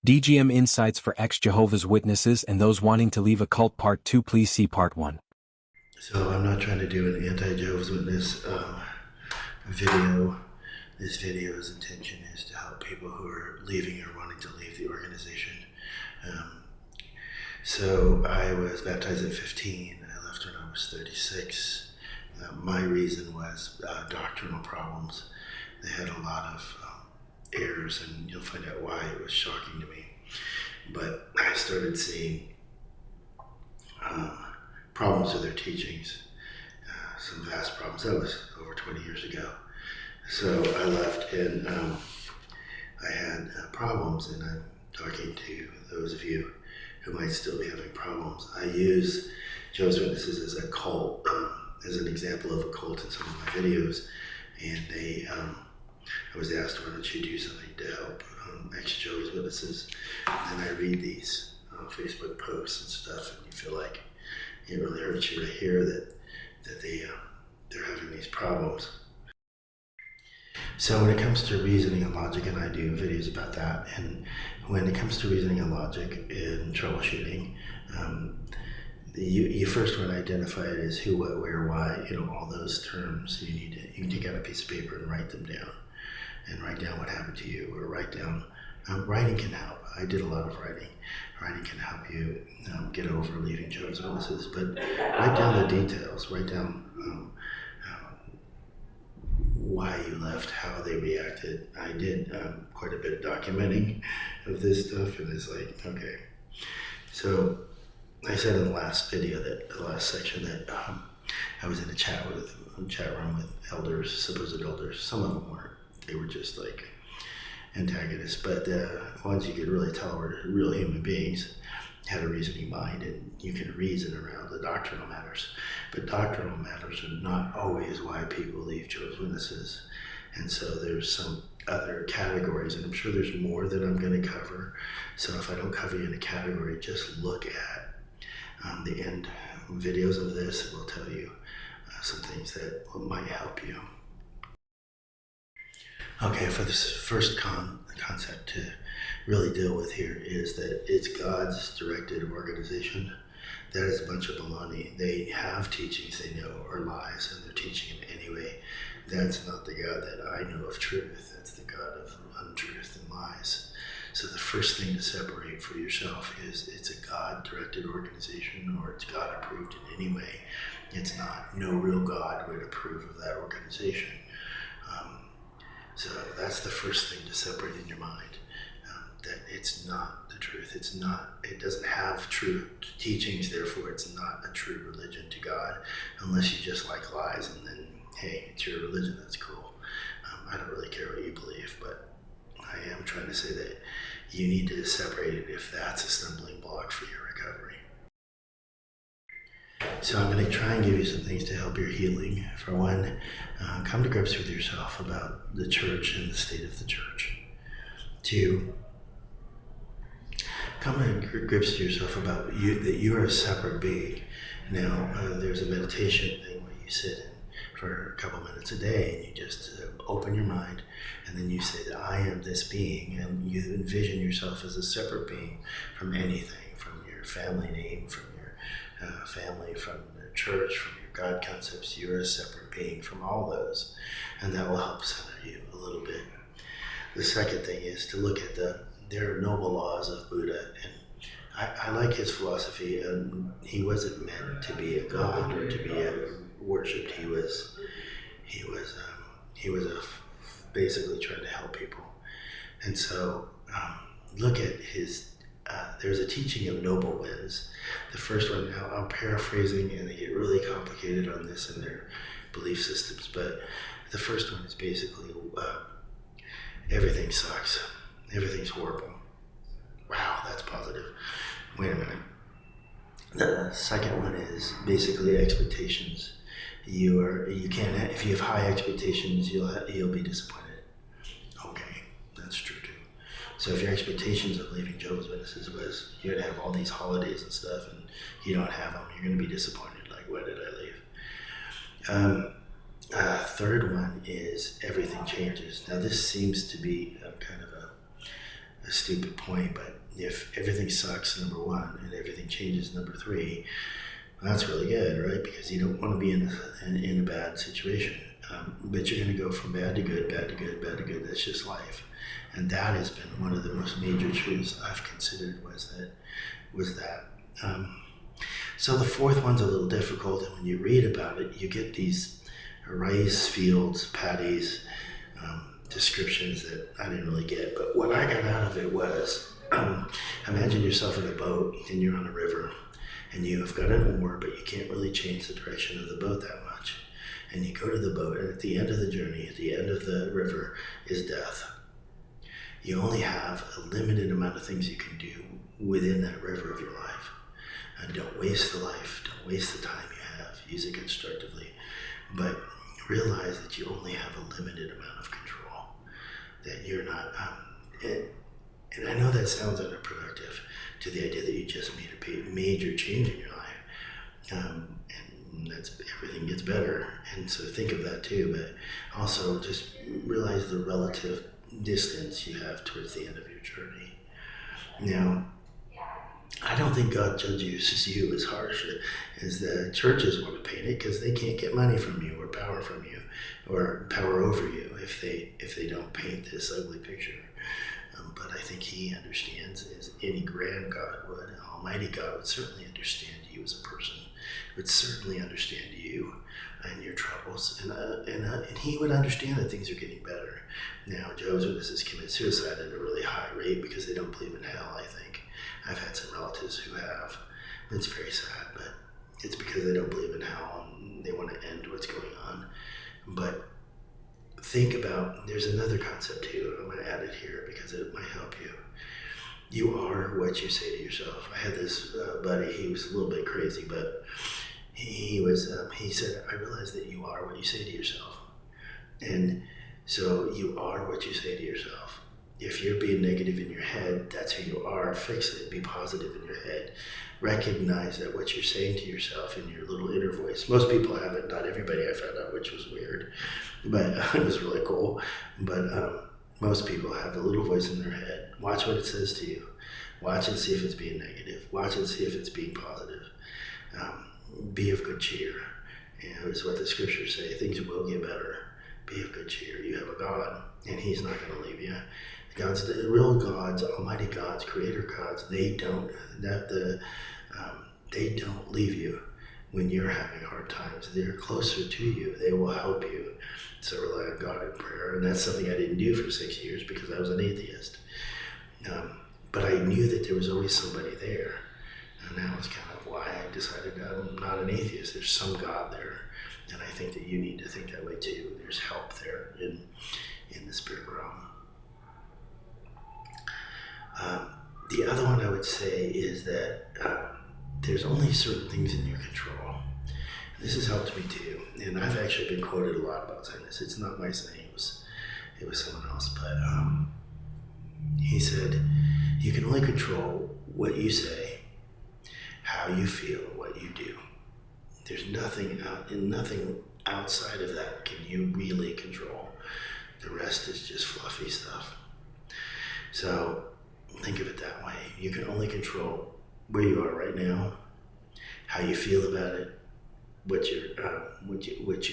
DGM Insights for ex-Jehovah's Witnesses and those wanting to leave a cult Part 2. Please see Part 1. So I'm not trying to do an anti-Jehovah's Witness video. This video's intention is to help people who are leaving or wanting to leave the organization. So I was baptized at 15. I left when I was 36. My reason was doctrinal problems. They had a lot of errors, and you'll find out why. It was shocking to me. But I started seeing problems with their teachings, some vast problems. That was over 20 years ago. So I left, and I had problems, and I'm talking to those of you who might still be having problems. I use Jehovah's Witnesses as a cult, as an example of a cult in some of my videos, and I was asked, why don't you do something to help ex-Jehovah's Witnesses? And then I read these Facebook posts and stuff, and you feel like it really hurts you to hear that they're having these problems. So when it comes to reasoning and logic, and I do videos about that, and when it comes to reasoning and logic in troubleshooting, you first want to identify it as who, what, where, why, all those terms. You can take out a piece of paper and write them down, and write down what happened to you, or write down, writing can help. I did a lot of writing. Writing can help you get over leaving Jehovah's Witnesses, but write down the details, write down why you left, how they reacted. I did quite a bit of documenting of this stuff, and it's like, okay. So I said in the last video, the last section, that I was in a chat room with elders, supposed elders. Some of them weren't. They were just like antagonists, but the ones you could really tell were real human beings, had a reasoning mind, and you can reason around the doctrinal matters. But doctrinal matters are not always why people leave Jehovah's Witnesses. And so there's some other categories, and I'm sure there's more that I'm going to cover. So if I don't cover you in a category, just look at the end videos of this. It will tell you some things that might help you. Okay, for this first concept to really deal with here is that it's God's directed organization. That is a bunch of baloney. They have teachings they know are lies, and they're teaching it anyway. That's not the God that I know of truth. That's the God of untruth and lies. So the first thing to separate for yourself is it's a God-directed organization, or it's God-approved in any way. It's not. No real God would approve of that organization. So that's the first thing to separate in your mind, that it's not the truth. It doesn't have true teachings, therefore it's not a true religion to God, unless you just like lies, and then, hey, it's your religion, that's cool. I don't really care what you believe, but I am trying to say that you need to separate it if that's a stumbling block for your recovery. So I'm going to try and give you some things to help your healing. For one, come to grips with yourself about the church and the state of the church. Two, come to grips with yourself about that you are a separate being. Now, there's a meditation thing where you sit in for a couple minutes a day, and you just open your mind, and then you say that I am this being, and you envision yourself as a separate being from anything, from your family name, from your family, from your church, from your God concepts. You're a separate being from all those, and that will help center you a little bit. The second thing is to look at there are noble laws of Buddha, and I like his philosophy. He wasn't meant to be a god or to be worshipped. He was basically trying to help people. And so look at his. There's a teaching of noble winds. The first one, now I'm paraphrasing, and they get really complicated on this and their belief systems, but the first one is basically everything sucks. Everything's horrible. Wow, that's positive. Wait a minute. The second one is basically expectations. You can't, if you have high expectations, you'll be disappointed. Okay, that's true too. So if your expectations of leaving Jehovah's Witnesses was you're going to have all these holidays and stuff, and you don't have them, you're going to be disappointed. Like, why did I leave? Third one is everything changes. Now this seems to be kind of a stupid point, but if everything sucks, number one, and everything changes, number three, that's really good, right? Because you don't want to be in a bad situation. But you're going to go from bad to good, bad to good, bad to good. That's just life. And that has been one of the most major truths I've considered was that. So the fourth one's a little difficult, and when you read about it, you get these rice fields, paddies, descriptions that I didn't really get. But what I got out of it was, imagine yourself in a boat and you're on a river, and you have got an oar, but you can't really change the direction of the boat that much. And you go to the boat, and at the end of the journey, at the end of the river, is death. You only have a limited amount of things you can do within that river of your life. And don't waste the life, don't waste the time you have, use it constructively. But realize that you only have a limited amount of control, that you're not, and I know that sounds unproductive to the idea that you just made a major change in your life. And that's, everything gets better, and so think of that too, but also just realize the relative distance you have towards the end of your journey. Now, I don't think God judges you as harsh as the churches want to paint it, because they can't get money from you or power from you or power over you if they don't paint this ugly picture. But I think He understands, as any grand God would, Almighty God would certainly understand you as a person, would certainly understand you and your troubles, and He would understand that things are getting better. Now, Jehovah's Witnesses commit suicide at a really high rate because they don't believe in hell, I think. I've had some relatives who have. It's very sad, but it's because they don't believe in hell and they want to end what's going on. But think about, there's another concept too, I'm going to add it here because it might help you. You are what you say to yourself. I had this buddy, he was a little bit crazy, but he said, I realize that you are what you say to yourself. And so you are what you say to yourself. If you're being negative in your head, that's who you are. Fix it. Be positive in your head. Recognize that what you're saying to yourself in your little inner voice. Most people have it. Not everybody, I found out, which was weird. But it was really cool. But most people have a little voice in their head. Watch what it says to you. Watch and see if it's being negative. Watch and see if it's being positive. Be of good cheer. And it's what the scriptures say. Things will get better. Be of good cheer. You have a God, and He's not going to leave you. God's, the real gods, almighty gods, creator gods, they don't leave you when you're having hard times. They're closer to you. They will help you. So rely on God in prayer. And that's something I didn't do for 6 years because I was an atheist. But I knew that there was always somebody there. And that was kind of why I decided I'm not an atheist. There's some God there. And I think that you need to think that way too. There's help there in the spirit realm. The other one I would say is that there's only certain things in your control. This has helped me too, and I've actually been quoted a lot about saying this. It's not my saying; it was someone else. But he said, "You can only control what you say, how you feel, what you do. There's nothing outside of that can you really control. The rest is just fluffy stuff." So think of it that way. You can only control where you are right now, how you feel about it, what you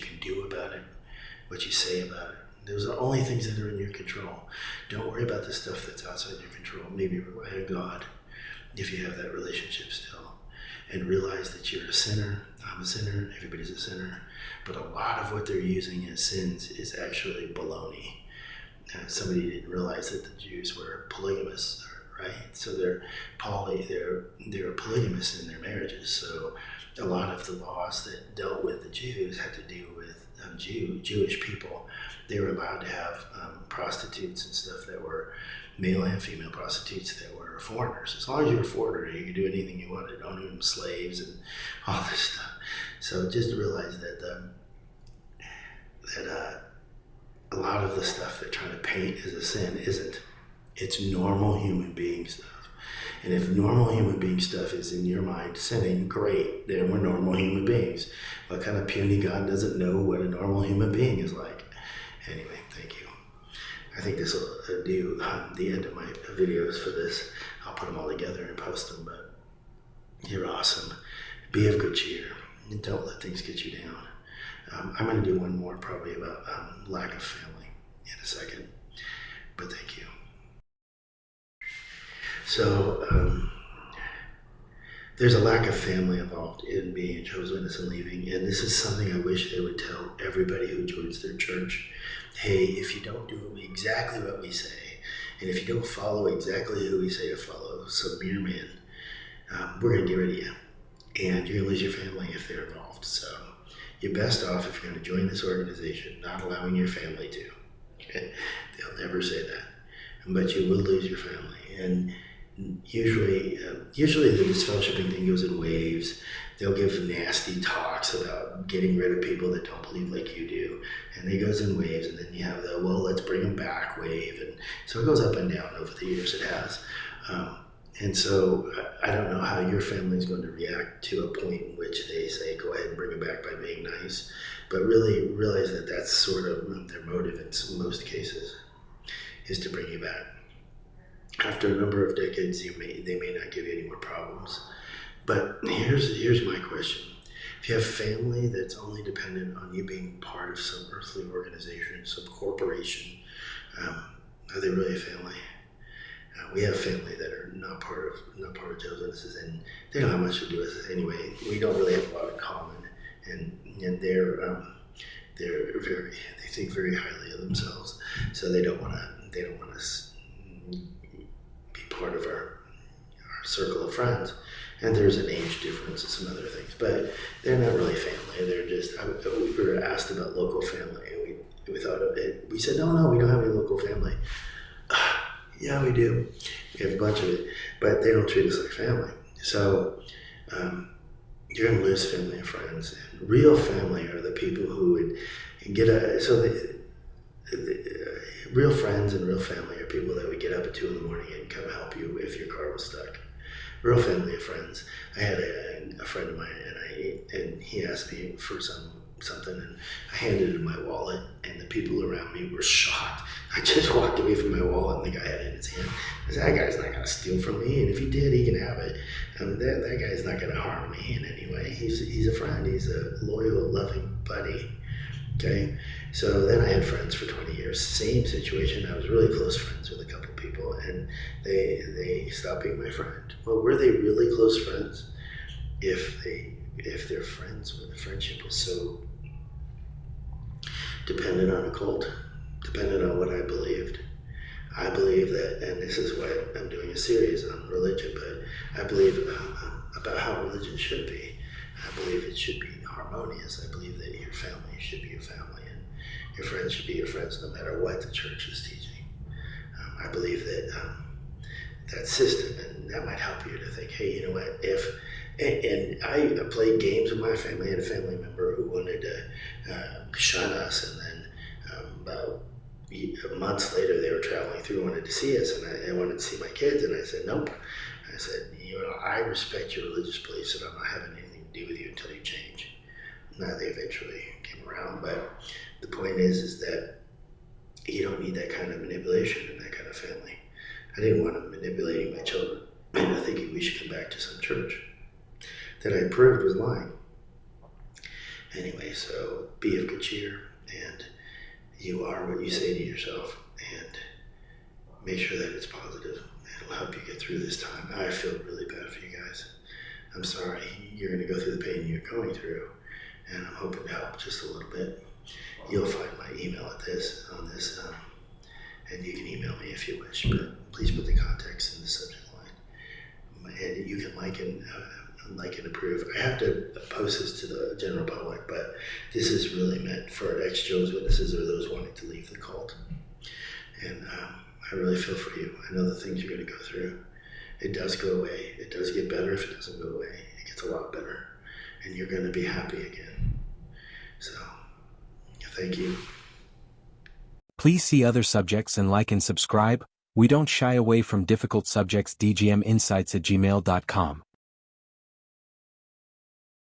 can do about it, what you say about it. Those are only things that are in your control. Don't worry about the stuff that's outside your control. Maybe rely on God if you have that relationship still, and realize that you're a sinner. I'm a sinner. Everybody's a sinner. But a lot of what they're using as sins is actually baloney. Somebody didn't realize that the Jews were polygamists, right? So they're polygamists in their marriages. So a lot of the laws that dealt with the Jews had to do with Jewish people. They were allowed to have prostitutes and stuff that were male and female prostitutes that were foreigners. As long as you were a foreigner, you could do anything you wanted, own them slaves and all this stuff. So just realize that a lot of the stuff they're trying to paint as a sin isn't. It's normal human being stuff. And if normal human being stuff is in your mind sinning, great, then we're normal human beings. What kind of puny God doesn't know what a normal human being is like? Anyway, thank you. I think this will do the end of my videos for this. I'll put them all together and post them, but you're awesome. Be of good cheer. And don't let things get you down. I'm going to do one more probably about lack of family in a second, but thank you. So there's a lack of family involved in being a Jehovah's Witness and leaving, and this is something I wish they would tell everybody who joins their church. Hey, if you don't do exactly what we say, and if you don't follow exactly who we say to follow, some mere man, we're going to get rid of you, and you're going to lose your family if they're involved. So you're best off if you're going to join this organization, not allowing your family to. They'll never say that, but you will lose your family. And usually the disfellowshipping thing goes in waves. They'll give nasty talks about getting rid of people that don't believe like you do, and it goes in waves. And then you have the, well, let's bring them back wave, and so it goes up and down over the years. It has. And so I don't know how your family is going to react to a point in which they say, go ahead and bring it back by being nice. But really realize that that's sort of their motive in most cases, is to bring you back. After a number of decades, they may not give you any more problems. But here's my question. If you have family that's only dependent on you being part of some earthly organization, some corporation, are they really a family? We have family that are not part of Jehovah's Witnesses, and they don't have much to do with us anyway. We don't really have a lot in common, and they think very highly of themselves, so they don't want us be part of our circle of friends. And there's an age difference and some other things, but they're not really family. They're just, we were asked about local family, and we thought of it. We said, no, we don't have any local family. Yeah, we do. We have a bunch of it, but they don't treat us like family. So you're going to lose family and friends. And real family are the people who would get real friends and real family are people that would get up at 2 a.m. and come help you if your car was stuck. Real family and friends. I had a friend of mine, and he asked me for something, and I handed him my wallet, and the people around me were shocked. I just walked away from my wallet, and the guy had it in his hand. I said, that guy's not going to steal from me, and if he did, he can have it. I mean, that guy's not going to harm me in any way. He's a friend. He's a loyal, loving buddy. Okay? So then I had friends for 20 years. Same situation. I was really close friends with a couple people, and they stopped being my friend. Well, were they really close friends if their friends, when the friendship was so dependent on a cult, dependent on what I believed? I believe that, and this is why I'm doing a series on religion, but I believe about how religion should be. I believe it should be harmonious. I believe that your family should be your family, and your friends should be your friends no matter what the church is teaching. I believe that that system, and that might help you to think, hey, you know what, and I played games with my family. I had a family member who wanted to shun us, and then about months later they were traveling through, wanted to see us, and I wanted to see my kids, and I said, nope. I said, I respect your religious beliefs, and I'm not having anything to do with you until you change. Now they eventually came around, but the point is that you don't need that kind of manipulation in that kind of family. I didn't want them manipulating my children into thinking we should come back to some church that I proved was lying. Anyway, so be of good cheer, and you are what you say to yourself, and make sure that it's positive. It'll help you get through this time. I feel really bad for you guys. I'm sorry you're going to go through the pain you're going through, and I'm hoping to help just a little bit. You'll find my email on this, and you can email me if you wish, but please put the context in the subject line. And you can like and approve. I have to post this to the general public, but this is really meant for ex-Jehovah's Witnesses or those wanting to leave the cult. And I really feel for you. I know the things you're going to go through. It does go away. It does get better if it doesn't go away. It gets a lot better. And you're going to be happy again. So, thank you. Please see other subjects and like and subscribe. We don't shy away from difficult subjects. DGMinsights@gmail.com.